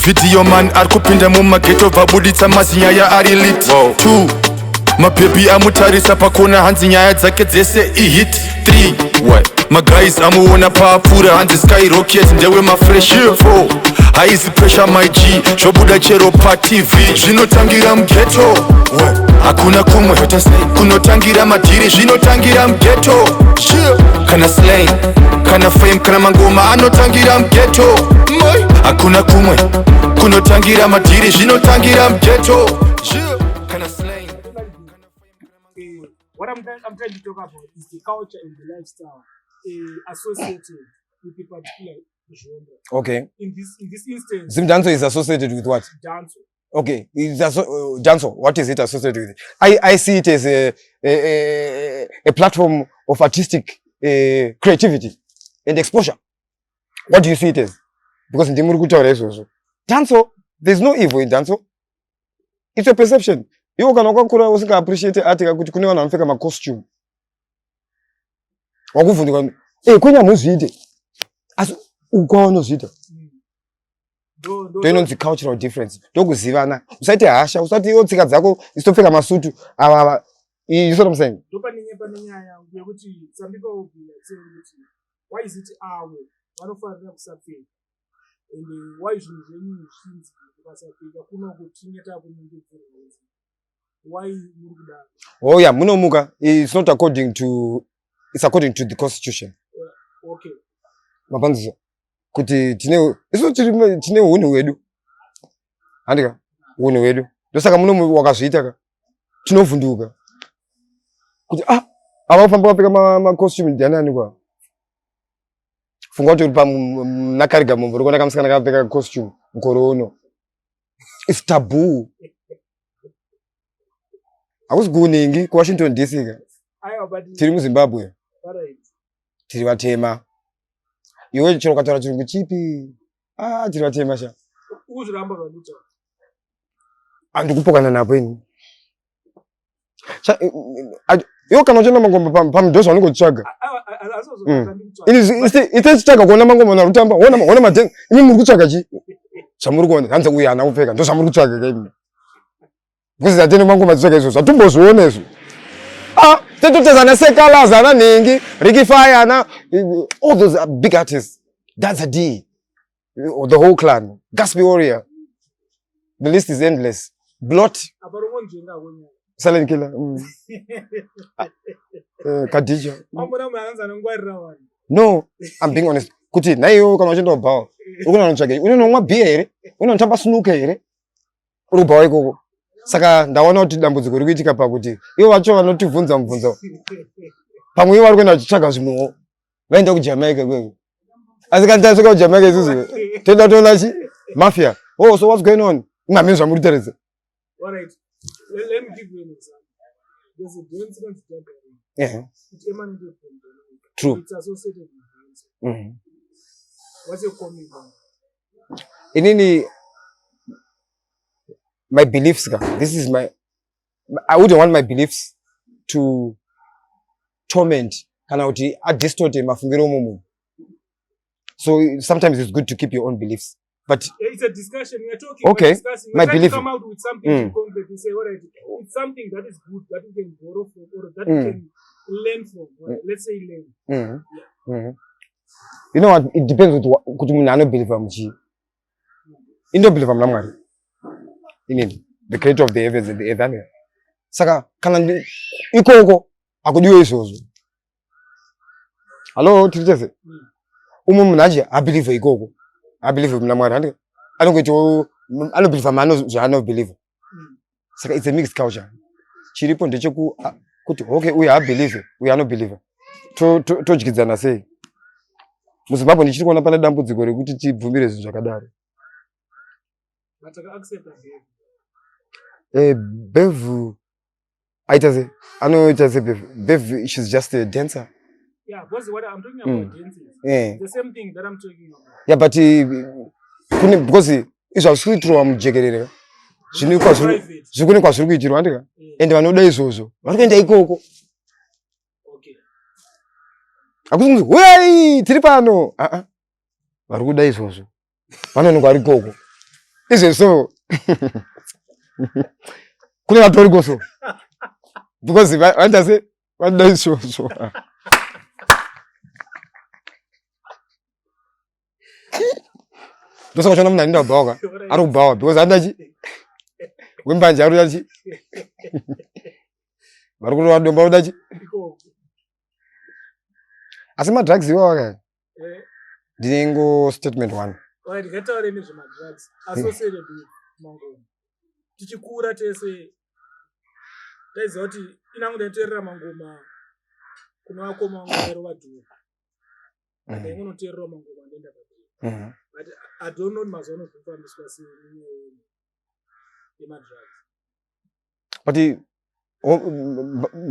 video man arikupinda mumageto vabuditsa mazinyaya ari lit 2 mabebi amutarisa pakona hanzi nyaya dzake dzese ihit 3 maguys amuona paapfuura hanzi skyrocket ndewe mafresh 4 haizi pressure my G zvobuda chero patv zvinotangira mugeto hakuna kumwe kunotangira madhiri zvinotangira mugeto kana slang kana fame kana mangoma anotangira mugeto hakuna kumwe kunotangira madhiri zvinotangira mugeto kana slang. What I'm trying to talk about is the culture and the lifestyle associated with the particular genre. Okay. In this instance, Zimdancehall is associated with what? Dancehall. Okay. Dancehall. What is it associated with? I see it as a platform of artistic creativity and exposure. What do you see it as? Because in the dancehall, there's no evil in dancehall. It's a perception. You can appreciate art kuti kune vanhu vanopfeka ma costume. Wakuvundika kwenya muzviite. Asi ukwaona zviita. Ndoinonzi cultural difference. Ndokuzivana. Usaite hasha, usati tsika dzako isitopfeka masutu. You know what I'm saying? Ndopanyaya yekuti some people will be saying why is it our vanofanira kusapfeka? And why should you shinzi vakasapfeka kuno kutingeta kuningedzera? Why murikuda? Oh yeah, munomuka. It's according to the constitution. Okay. Mapanzisa. Kuti tine huni wedu. Handika huni wedu. Ndosaka munomu wakazviita ka. Tinovhunduka. Kuti avafamba vapfeka ma costume ndianani kwa. Funga kuti pa nakariga mumvuri kuona kamusikana kapfeka costume mukore uno. It's taboo. Akusigunningi ku Washington DC ka. Tiri muZimbabwe. Tiri vatema. Iwe chero kataura chirungu chipi? Tiri vatema sha. Uzviramba vanuta. Andikupokana napo ini. Iwe kana uchenda mangoma pamudhosva unongotsvaga. Ite chitsvaga kuona mangoma narutamba. Ona matenga. Imi muri kutsvaga chi? Zvamuri kuona. Hanzi uyu haana kupfeka. Ndo zvamuri kutsvaga ka imi. Because atene mangoma dzitsvaga izvo. Zvatumbozviona izvo. Tetotezana Sekala, Zana Ningi, Ricky Fire, all those are big artists. That's a D. Or the whole clan. Gatsby Warrior. The list is endless. Blot. Silent Killer. Khadija. No, I'm being honest. Kuti, na yo kama chendo bao. Ukuna nchage. Unonwa beer here. Unonchamba snooker here. Urubawa iko. Saka ndaona kuti dambudziko riri kuitika pakuti ivo vacho vanotivhunza mubvunzo pamwe ivo vari kuenda vachitsvaga zvimwewo vaenda kuJamaica kweko asi kana tasvika kuJamaica isusu toenda toona chi mafia. So what's going on? Mamini zvamuri kutaridza. All right, let me give you an example. There's a dance gathering. It emanated from Jamaica. True. It's associated with dancing. What's your comment on it? In any my beliefs, this is I wouldn't want my beliefs to torment and distort mafungiro mumu. So sometimes it's good to keep your own beliefs. But it's a discussion. We are talking. Okay, discussing. My belief. Come out with something concrete. We say, all right, it's something that is good that we can borrow from or that we can learn from. Let's say learn. You know what? It depends with what you don't believe in. You don't believe in the creator of the heavens and the earth. Saka kana ikoko akudiwe isozo. Hello, titese. Umuntu naje I believe ikoko. I believe in Namwari. I don't believe I don't believe. Saka it's a mixed culture. Chiripo ndecheku kuti okay we are believe we are not believer. To chikidzana sei. MuZimbabwe ndichiri kuona pana dambudziko rekuti tibvumire zvinhu zvakadaro. Mataka accept Bev, I know it as a Bev, she's just a dancer. Yeah, because what I'm talking about dancing. The same thing that I'm talking about. Yeah, but because it's a sweet room, Jagger. She knew because she couldn't pass through it, and there are no days also. What can they go? Okay. I couldn't wait, Tripano. But good days also. I don't know what to go. Is it so? Couldn't have told you so. Because if I does it, what does so? Dosa kuchona mna nda boga. Aru bawa because andaji. Wembanje aru yaji. Marukuru wa domba udaji. Asema drugs iwa waka. Dingo statement 1. Right, ngataure nezvema drugs associated with mangoma. Tichikura tese taiziva kuti inangu ndaiterera mangoma kuna vakoma vangu vadhura. Ndainge noteerera mangoma ndoenda padhura. But I don't know mazuva ano zvofambiswa sei yemadrugs. But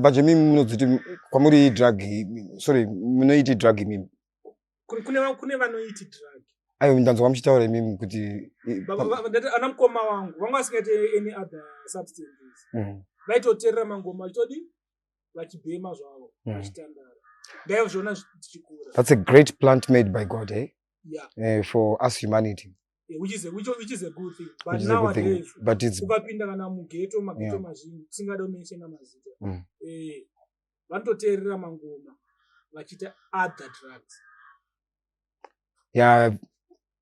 bajemi munoziti kwamuri drug sorry munoiti drug mimi. Kune vanoiti drug. Ayo ndanzwa muchitaura mimi kuti ana mukoma wangu vanga vasingaite any other substances. Vaitoteerera mangoma achitodi vachibhema zvavo vachitandara. Ndaizvona tichikura. That's a great plant made by God, eh? Yeah. For us humanity. Which is a good thing. But Which nowadays, but it's ukapinda kana mugeto mageto mazhinji singada mention mazita. Vanototeerera mangoma vachita other drugs. Yeah,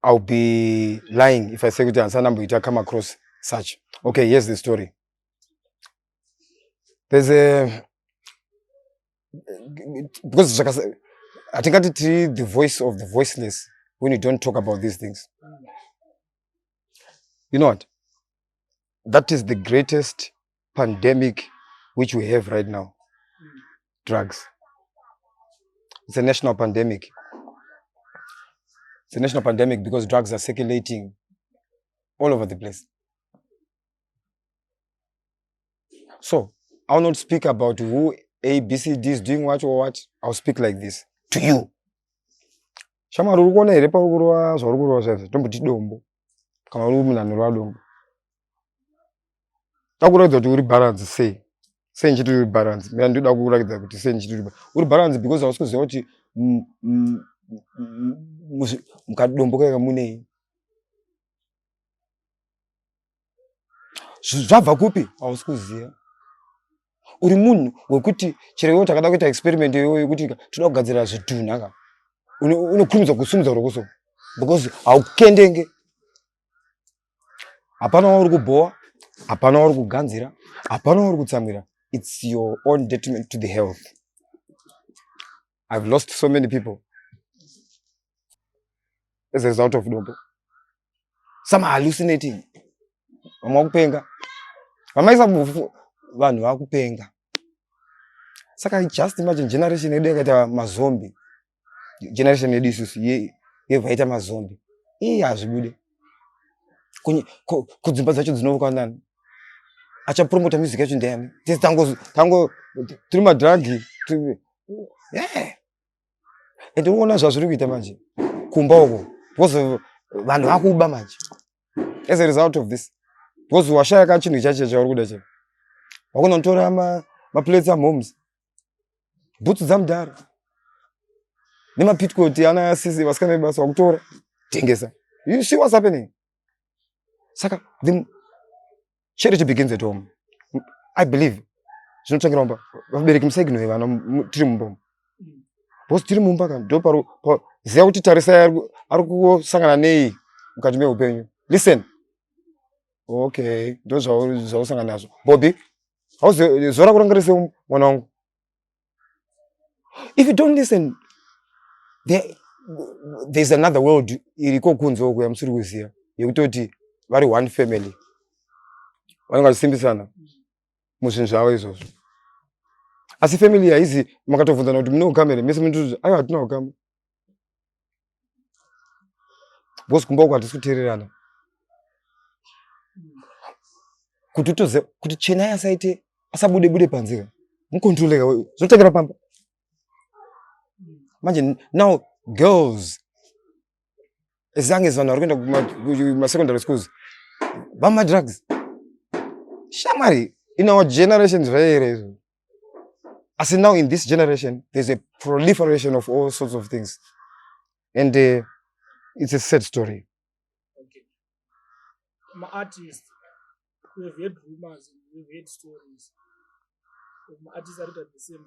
I'll be lying if I say that Sanambuita come across such. Okay, here's the story. There's a because I think I did the voice of the voiceless when you don't talk about these things. You know what? That is the greatest pandemic which we have right now. Drugs. It's a national pandemic. It's a national pandemic because drugs are circulating all over the place. So, I will not speak about who A, B, C, D is doing what or what. I'll speak like this to you. Shama rukona irepa rukurwa zvarukurwa sasa tombuti dombo. Kama rumunanirwa dombo. Takuratidza kuti uri balance sei nchiti uri balance. Mina ndoda kuratidza kuti sei nchiti uri balance because hausi kuziva kuti mukadombo kaka munei. Zvabva kupi hausi kuziva. Uri munhu wekuti chero iwe takada kuita experiment iyoyo yekuti toda kugadzira zvidhuna ka unokurumidza kusumudza rokoso because haukendenge. Hapana wauri kubhowa, hapana wauri kuganzira, hapana wauri kutsamwira. It's your own detriment to the health. I've lost so many people as a result of dombo. Some are hallucinating. Vamwe vakupenga. Vamaisa vanhu vakupenga. Saka just imagine generation yedu yakaita mazombi. Generation yedu isusu yevaita mazombi. Hazvibude. Kudzimba dzacho dzinovuka nani. Achapromota music yacho ndeyani. Tese tango tiri madrugi. Yeah. Ende unoona zvazviri kuita manje. Kumba uko. Because vanhu vakuba manje. As a result of this. Because washaya chinhu chacho chauri kuda chacho. Wakunotora maplates amoms. Boots dzamudhara. Nemapitcoat ana asisi vasikana basa wakutora. Tengesa. You see what's happening? Saka, the charity begins at home. I believe. Zvinotangira mumba. Vabereki musaiginoe vana tiri mumba. Because tiri mumba kan ndo ziva kuti tarisa ari kusangana nei mukati meupenyu. Listen. Okay, ndo zvausangana nazvo. Bobby, zora kurangarisa mwana wangu. If you don't listen, there's another world iriko kunze uko yamusiri kuziva yekutoti vari one family. Vanenge vachisimbisana muzvinhu zvavo izvozvo. Asi family haizi makatovhunzana kuti mune ukamere mese munoti aiwa hatina ukama. Because kumba uko hatisi kuteererana. Kuti utoziva kuti chena yasaite asabude panzika. Mukontroleka zvotangira pamba. Imagine now girls, as young as vanhu vari kuenda kumasecondary schools, vama drugs. Shamari, in our generation zvaiere. As in now in this generation, there's a proliferation of all sorts of things. And it's a sad story. Okay. artists, we've heard rumors and we've heard stories of artists that are the same.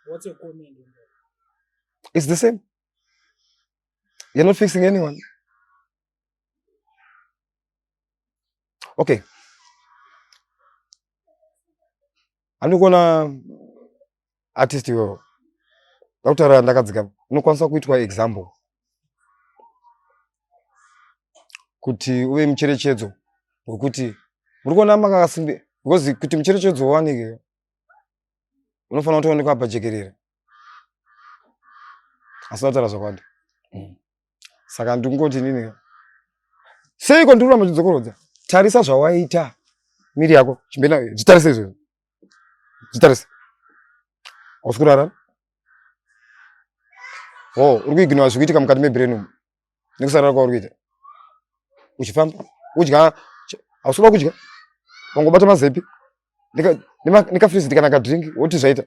What's your comment on that? It's the same. You're not fixing anyone. Okay. I'm not gonna artist you. Dr. Ndakadzika, unokwanisa kuitwa example. Kuti uve mucherechedzo wekuti muri kuona makasimbe because kuti mucherechedzo uwanike unofanira kutoonekwa pajekerere asina kutaura zvakawanda. Saka ndingoti nini seiko ndiri kuramba chidzokorodza tarisa zvawaita miri yako chimbena zvitarise izvozvo zvitarise hausi kurara uri kuignora zviri kuitika mukati mebrain umu nekusarara kwauri kuita uchifamba udya hausi kuda kudya wangobata mazepi nekafrizi kana kadrink woti zvaita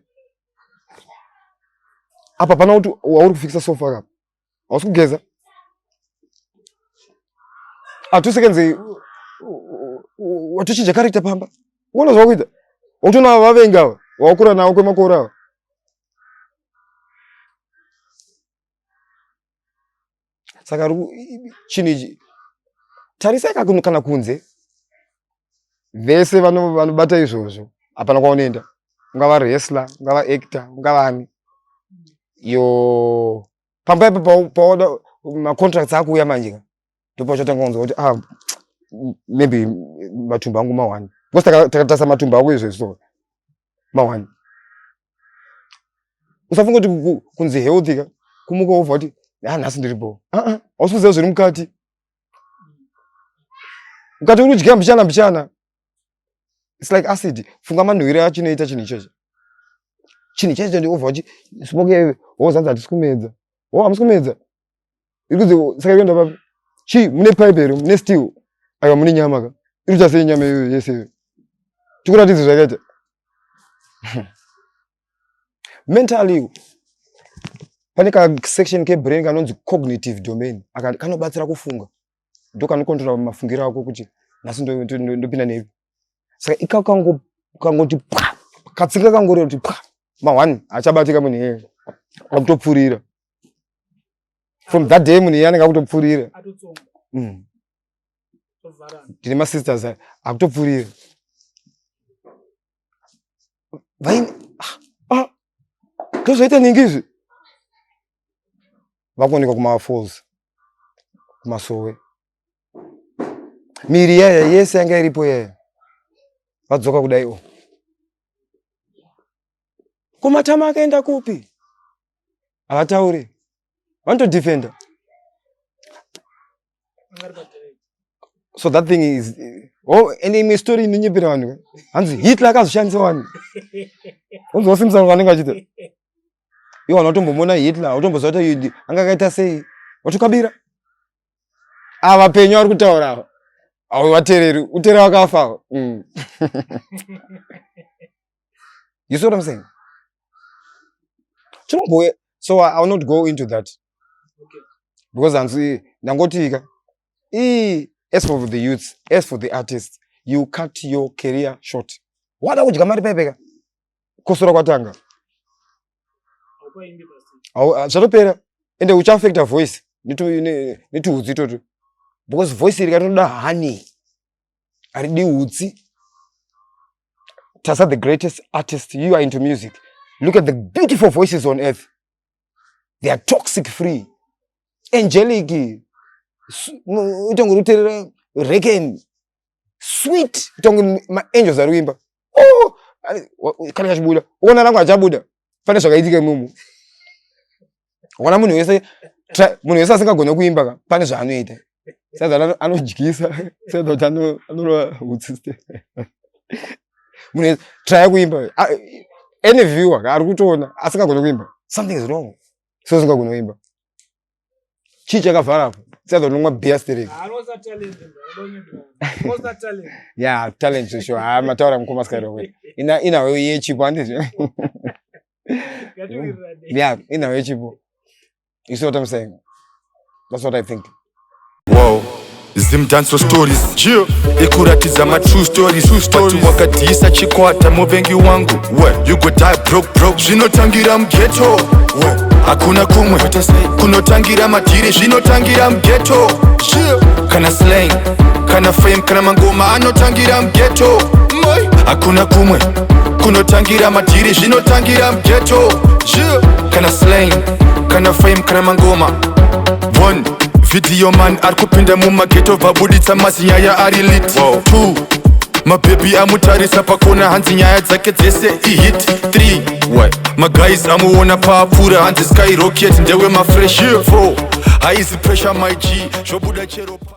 apa pana kuti wauri kufikisa sofa kapa hausi kugeza 2 seconds watochinja character pamba uona zvakuita utona vavenga wakura nawo kwemakore awa saka chinhu tarisai kana kunze vese vanobata izvozvo hapana kwaunoenda ungava wrestler ungava actor ungava ani yo pamba ipo paoda macontracts akuuya manje ndopachatanga kunzwa kuti maybe matumbu angu mawani because takatasa matumbu ako izvezvo mawani usafunga kuti kunzi healthy kumuka ubva kuti nhasi ndiripo hausi kuziva zviri mukati mukati uri kudya mbichana it's like acid funga manhuwire achinoita chinhu ichocho chinhu ichocho ndiobva kuti smoke wozanzi hatisi kumedza hamusi kumedza iri kunzi saka ikuenda papi mune pipe here mune steel aiwa mune nyama ka iri kuita sei nyama iyoyo yese tikuratidze zvakaita mentally pane kasection kebrain kanonzi cognitive domain kanobatsira kufunga ndokanokontrola mafungiro ako kuti nhasi ndopinda nevi saka ikako kangoti katsinga kangoreva kuti ma1 achabatika munhu iyeye akutopfurira from that day munhu iye anenge akutopfurira ndine masisters akutopfurira ndozvaita ningizvi vakuonekwa kumafalls kumasowe miri yaya yese yanga iripo yaya vadzoka kudaiwo kumatama akaenda kupi havatauri vanotodefenda so that thing is ende imwe story inonyepera vanhu hanzi Hitler akazoshandisa vanhu unzosimusana kwanenge achita iwo vanotombomona Hitler utomboziva kuti anga akaita sei watokabira ava penyu ari kutaura vatereri utere wakafa you see what I'm saying? So I will not go into that. Okay. Because nangotika as for the youths, as for the artists, you cut your career short. Wada kudya mari pepeka kosora kwatanga zvatopera ende uchaafecta voice nituhudzi itoto because voice rikatoda honey haridi hudzi. Tasa the greatest artist, you are into music, look at the beautiful voices on earth. They are toxic free, angelic, utongoruterera regen, sweet, angels are wimba. Oh, kana kachibuda uona rangu achabuda fane zvakaitika imomo. Wana munhu wese asingagona kuimba ka pane zvaanoita saka anodyisa saka kuti anorwa hutsi. Munhu try kuimba any viewer ari kutoona asingagona kuimba something is wrong so asingagona kuimba chii chakavhara apo saka unomwa beer stereo yeah talent sure mataura mukomaskairo we ina we yechipo andizvo yeah ina we yechipo. You see what I'm saying? That's what I think. Whoa. Zimdancehall stories ekuratidza ma true stories but wakadhisa chikwata muvengi wangu you go die broke zvinotangira mughetto hakuna kumwe kunotangira madhiri zvinotangira mughetto kana slang kana fame kana mangoma anotangira mughetto hakuna kumwe kunotangira madhiri zvinotangira mughetto kana slang kana fame kana mangoma one video man arikupinda mumaghetto vabuditsa masi nyaya ari lit 2 mabhebi amutarisa pakona hanzi nyaya dzake dzese ihit 3 maguys amuona paapfuura hanzi skyrocket ndewe mafresh 4 haizi pressure my g zvobuda chero